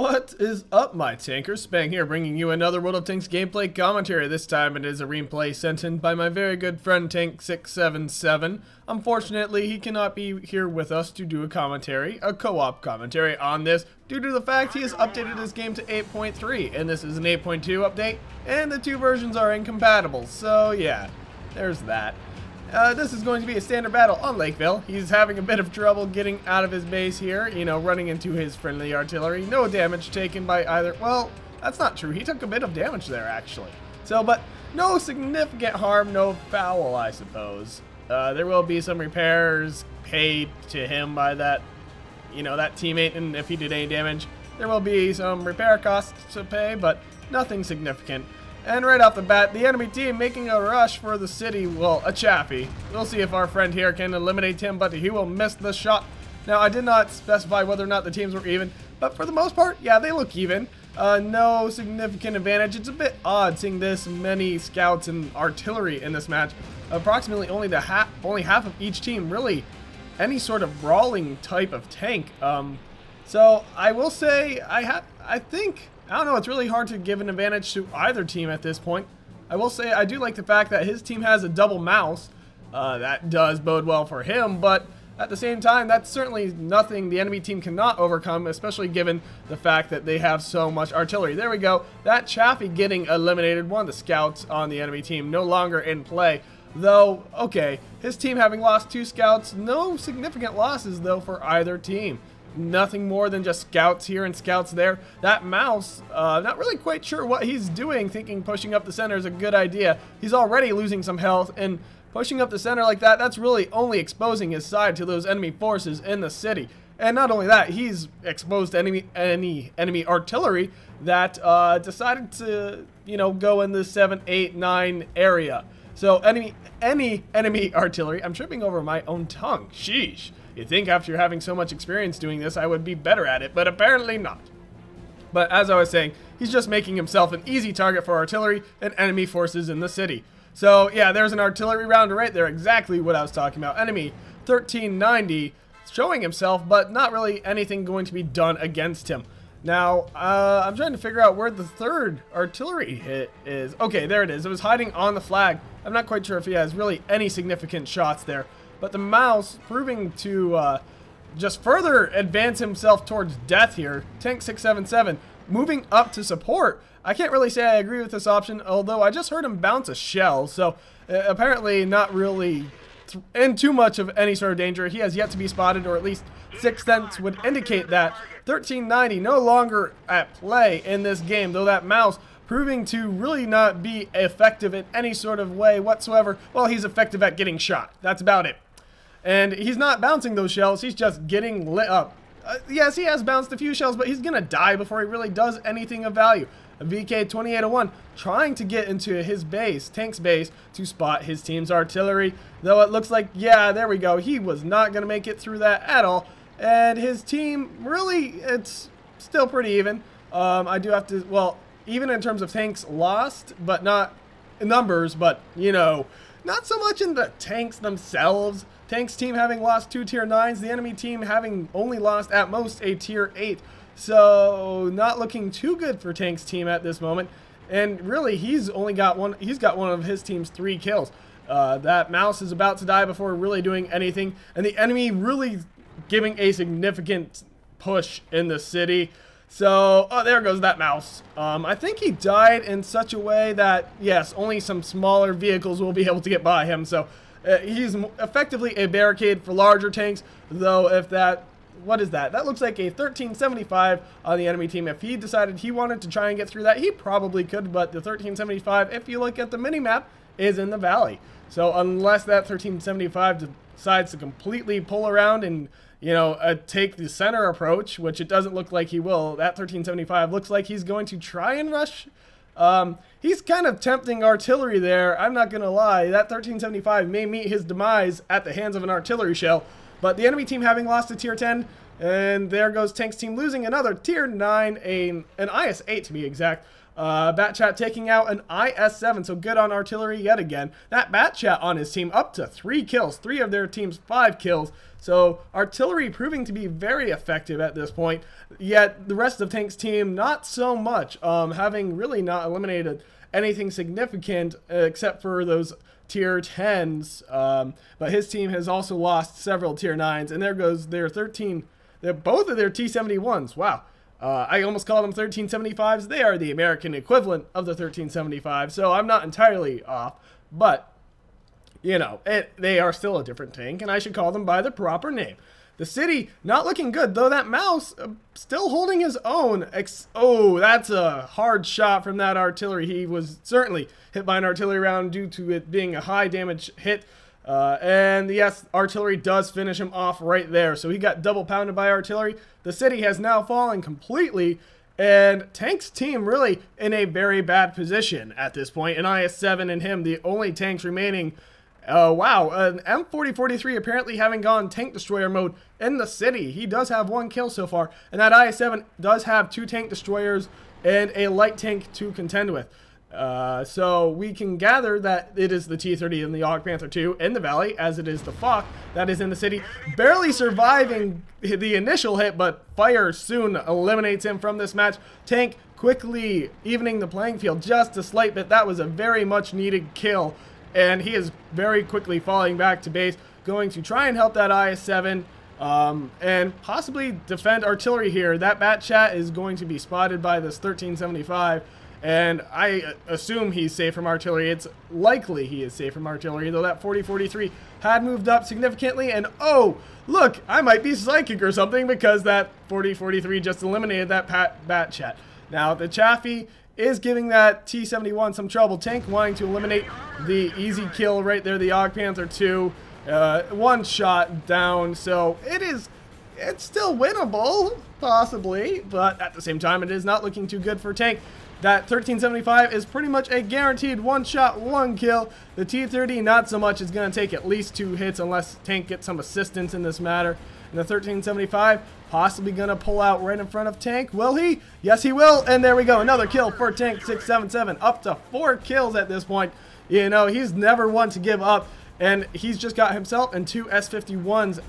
What is up, my tankers? Spang here, bringing you another World of Tanks gameplay commentary. This time it is a replay sent in by my very good friend Tank677. Unfortunately, he cannot be here with us to do a commentary, a co-op commentary on this, due to the fact he has updated his game to 8.3, and this is an 8.2 update, and the two versions are incompatible, so yeah, there's that. This is going to be a standard battle on Lakeville. He's having a bit of trouble getting out of his base here, you know, running into his friendly artillery. No damage taken by either. Well, that's not true. He took a bit of damage there, actually. So, but no significant harm, no foul, I suppose. There will be some repairs paid to him by that, you know, that teammate, and if he did any damage, there will be some repair costs to pay, but nothing significant. And right off the bat, the enemy team making a rush for the city, well, a Chaffee. We'll see if our friend here can eliminate him, but he will miss the shot. Now, I did not specify whether or not the teams were even, but for the most part, yeah, they look even. No significant advantage. It's a bit odd seeing this many scouts and artillery in this match. Approximately only half of each team, really, any sort of brawling type of tank. So I will say, I think, I don't know, it's really hard to give an advantage to either team at this point. I will say I do like the fact that his team has a double mouse. That does bode well for him, but at the same time, that's certainly nothing the enemy team cannot overcome, especially given the fact that they have so much artillery. There we go. That Chaffee getting eliminated, one of the scouts on the enemy team, no longer in play. Though, okay, his team having lost 2 scouts, no significant losses, though, for either team. Nothing more than just scouts here and scouts there. That mouse, not really quite sure what he's doing, thinking pushing up the center is a good idea. He's already losing some health, and pushing up the center like that, that's really only exposing his side to those enemy forces in the city. And not only that, he's exposed to enemy artillery that decided to, you know, go in the 7, 8, 9 area. So any enemy artillery, I'm tripping over my own tongue, sheesh. You'd think after having so much experience doing this, I would be better at it, but apparently not. But as I was saying, he's just making himself an easy target for artillery and enemy forces in the city. So yeah, there's an artillery round right there, exactly what I was talking about. Enemy 1390 showing himself, but not really anything going to be done against him. Now, I'm trying to figure out where the third artillery hit is. Okay, there it is. It was hiding on the flag. I'm not quite sure if he has really any significant shots there. But the mouse proving to just further advance himself towards death here. Tank677 moving up to support. I can't really say I agree with this option, although I just heard him bounce a shell. So apparently not really in too much of any sort of danger. He has yet to be spotted, or at least 6th sense would indicate that. 1390 no longer at play in this game, though that mouse proving to really not be effective in any sort of way whatsoever. Well, he's effective at getting shot. That's about it. And he's not bouncing those shells, he's just getting lit up. Yes, he has bounced a few shells, but he's gonna die before he really does anything of value. A VK-2801 trying to get into his base, Tank's base, to spot his team's artillery. Though it looks like, yeah, there we go, he was not gonna make it through that at all. And his team, really, it's still pretty even. I do have to, well, even in terms of tanks lost, but not in numbers, but, you know, not so much in the tanks themselves. Tank's team having lost 2 tier 9s, the enemy team having only lost at most a tier 8. So not looking too good for Tank's team at this moment. And really, he's got one of his team's 3 kills. That mouse is about to die before really doing anything. And the enemy really giving a significant push in the city. So, oh, there goes that mouse. I think he died in such a way that, yes, only some smaller vehicles will be able to get by him. So he's effectively a barricade for larger tanks, though if that, what is that? That looks like a 1375 on the enemy team. If he decided he wanted to try and get through that, he probably could, but the 1375, if you look at the mini-map, is in the valley. So unless that 1375 decides to completely pull around and, you know, take the center approach, which it doesn't look like he will, that 1375 looks like he's going to try and rush. He's kind of tempting artillery there, I'm not going to lie. That 1375 may meet his demise at the hands of an artillery shell, but the enemy team having lost a tier 10, and there goes Tank's team losing another tier 9, an IS-8 to be exact. Bat Chat taking out an IS-7, so good on artillery yet again. That Bat Chat on his team up to 3 kills, 3 of their team's 5 kills. So artillery proving to be very effective at this point, yet the rest of Tank's team not so much, having really not eliminated anything significant except for those tier 10s, but his team has also lost several tier 9s, and there goes their 13, both of their T-71s. Wow. I almost called them 1375s. They are the American equivalent of the 1375, so I'm not entirely off, but you know, they are still a different tank, and I should call them by the proper name. The city not looking good, though that mouse still holding his own. Oh, that's a hard shot from that artillery. He was certainly hit by an artillery round due to it being a high damage hit. And yes, artillery does finish him off right there. So he got double pounded by artillery. The city has now fallen completely, and Tank's team really in a very bad position at this point. An IS-7 and him, the only tanks remaining. Oh, wow. An M4043 apparently having gone tank destroyer mode in the city. He does have 1 kill so far, and that IS-7 does have 2 tank destroyers and a light tank to contend with. So we can gather that it is the T-30 and the Hawk Panther 2 in the valley, as it is the FOC that is in the city, barely surviving the initial hit, but fire soon eliminates him from this match. Tank quickly evening the playing field just a slight bit. That was a very much needed kill, and he is very quickly falling back to base, going to try and help that IS-7 and possibly defend artillery here. That Bat Chat is going to be spotted by this 1375, and I assume he's safe from artillery. It's likely he is safe from artillery, though that 4043 had moved up significantly, and oh, look, I might be psychic or something, because that 4043 just eliminated that Bat Chat. Now, the Chaffee is giving that T-71 some trouble. Tank wanting to eliminate the easy kill right there, the Hawk Panther 2. 1 shot down, so it's still winnable, possibly, but at the same time, it is not looking too good for Tank. That 1375 is pretty much a guaranteed 1 shot, 1 kill. The T-30, not so much. It's going to take at least 2 hits unless Tank gets some assistance in this matter. And the 1375 possibly going to pull out right in front of Tank. Will he? Yes, he will. And there we go. Another kill for Tank 677. Up to 4 kills at this point. You know, he's never one to give up. And he's just got himself and 2 S51s.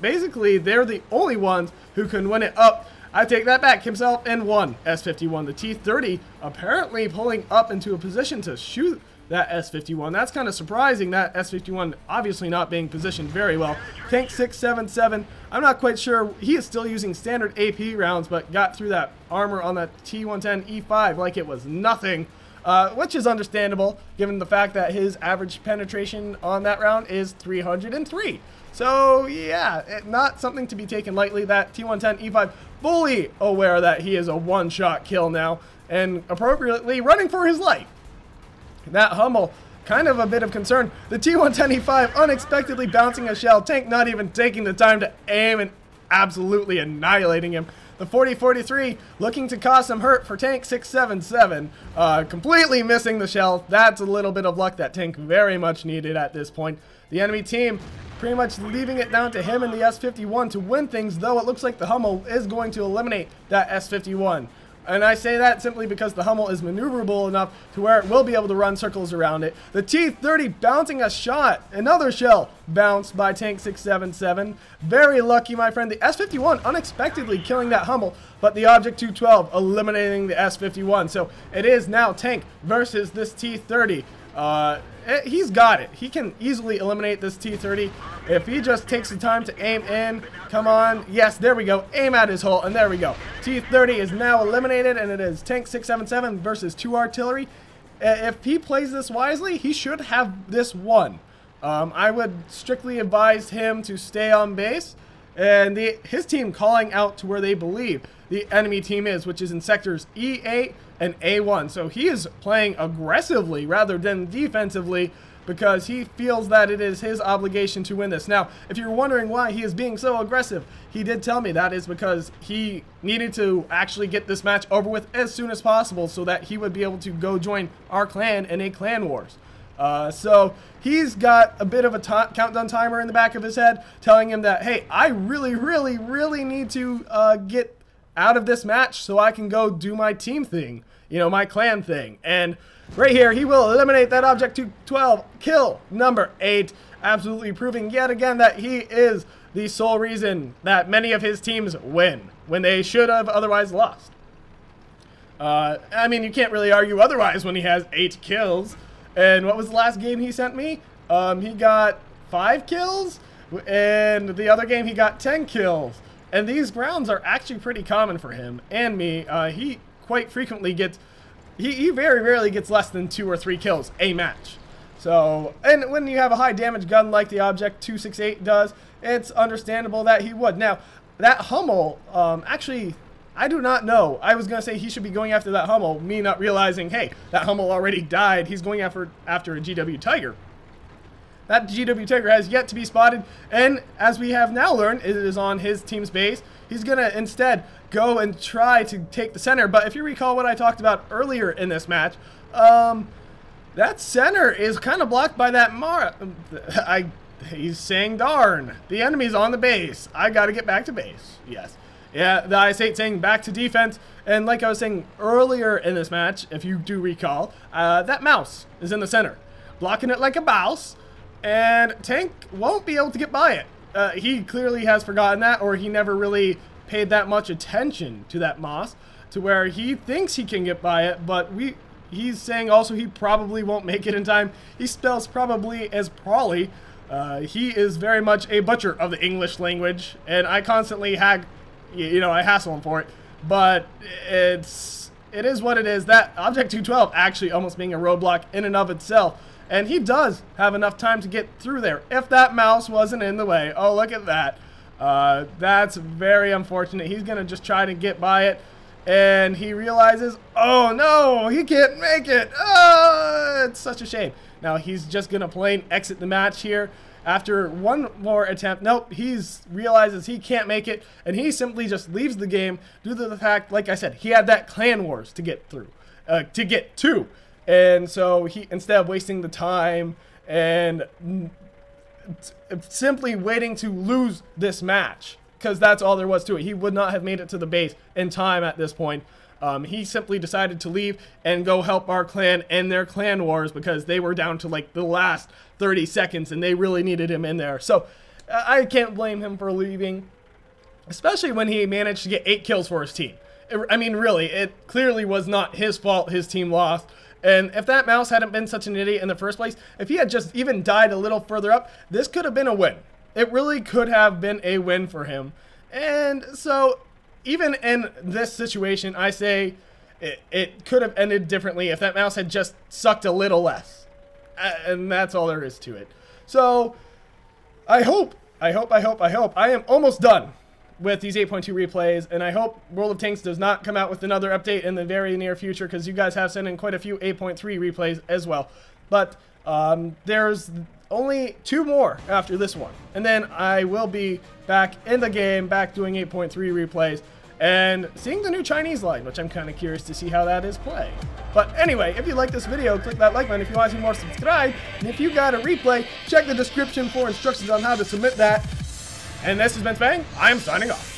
Basically, they're the only ones who can win it up. I take that back. Himself and 1 S51. The T-30 apparently pulling up into a position to shoot that S51. That's kind of surprising, that S51 obviously not being positioned very well. Tank 677, I'm not quite sure. He is still using standard AP rounds, but got through that armor on that T110 E5 like it was nothing, which is understandable given the fact that his average penetration on that round is 303. So yeah, not something to be taken lightly. That T110 E5 fully aware that he is a 1-shot kill now, and appropriately running for his life. That Hummel, kind of a bit of concern. The T110 E5 unexpectedly bouncing a shell. Tank not even taking the time to aim and absolutely annihilating him. The 4043 looking to cause some hurt for Tank 677. Completely missing the shell. That's a little bit of luck that Tank very much needed at this point. The enemy team pretty much leaving it down to him and the S51 to win things, though it looks like the Hummel is going to eliminate that S51. And I say that simply because the Hummel is maneuverable enough to where it will be able to run circles around it. The T-30 bouncing a shot. Another shell bounced by Tank 677. Very lucky, my friend. The S-51 unexpectedly killing that Hummel, but the Object 212 eliminating the S-51. So it is now Tank versus this T-30. He's got it. He can easily eliminate this T-30 if he just takes the time to aim in. Come on. Yes, there we go. Aim at his hull, and there we go. T-30 is now eliminated, and it is Tank 677 versus 2 artillery. If he plays this wisely, he should have this won. I would strictly advise him to stay on base, and his team calling out to where they believe the enemy team is, which is in sectors E8 and A1. So he is playing aggressively rather than defensively, because he feels that it is his obligation to win this. Now, if you're wondering why he is being so aggressive, he did tell me that is because he needed to actually get this match over with as soon as possible so that he would be able to go join our clan in a clan wars. So he's got a bit of a countdown timer in the back of his head telling him that, hey, I really need to get out of this match so I can go do my team thing. my clan thing. And right here, he will eliminate that object to 12. Kill number 8. Absolutely proving yet again that he is the sole reason that many of his teams win when they should have otherwise lost. I mean, you can't really argue otherwise when he has 8 kills. And what was the last game he sent me? He got 5 kills, and the other game he got 10 kills. And these rounds are actually pretty common for him and me. He quite frequently gets, he very rarely gets less than 2 or 3 kills a match. So, and when you have a high damage gun like the Object 268 does, it's understandable that he would. Now, that Hummel, actually, I do not know. I was going to say he should be going after that Hummel, me not realizing, hey, that Hummel already died. He's going after a GW Tiger. That GW Tiger has yet to be spotted, and as we have now learned, it is on his team's base. He's going to instead go and try to take the center, but if you recall what I talked about earlier in this match, that center is kind of blocked by that he's saying, darn, the enemy's on the base. I got to get back to base. Yes. Yeah, the IS-8 saying back to defense, and like I was saying earlier in this match, if you do recall, that mouse is in the center, blocking it like a mouse. And Tank won't be able to get by it. He clearly has forgotten that, or he never really paid that much attention to that moss, to where he thinks he can get by it, but he's saying also he probably won't make it in time. He spells probably as probably. He is very much a butcher of the English language, and I constantly I hassle him for it, but it is what it is. That Object 212 actually almost being a roadblock in and of itself. And he does have enough time to get through there if that mouse wasn't in the way. Oh, look at that. That's very unfortunate. He's going to just try to get by it. And he realizes, oh, no, he can't make it. Oh, it's such a shame. Now, he's just going to plain exit the match here. After one more attempt, nope, he realizes he can't make it. And he simply just leaves the game due to the fact, like I said, he had that clan wars to get through, to get to. And so he, instead of wasting the time and simply waiting to lose this match, because that's all there was to it, he would not have made it to the base in time at this point. He simply decided to leave and go help our clan end their clan wars because they were down to like the last 30 seconds and they really needed him in there. So I can't blame him for leaving, especially when he managed to get 8 kills for his team. I mean, really, it clearly was not his fault his team lost. And if that mouse hadn't been such an idiot in the first place, if he had just even died a little further up, this could have been a win. It really could have been a win for him. And so, even in this situation, I say it could have ended differently if that mouse had just sucked a little less. And that's all there is to it. So, I hope I am almost done with these 8.2 replays, and I hope World of Tanks does not come out with another update in the very near future, because you guys have sent in quite a few 8.3 replays as well. But there's only 2 more after this one, and then I will be back in the game, back doing 8.3 replays, and seeing the new Chinese line, which I'm kind of curious to see how that is playing. But anyway, if you like this video, click that like button. If you want to see more, subscribe. And if you got a replay, check the description for instructions on how to submit that. And this has been Spang. I am signing off.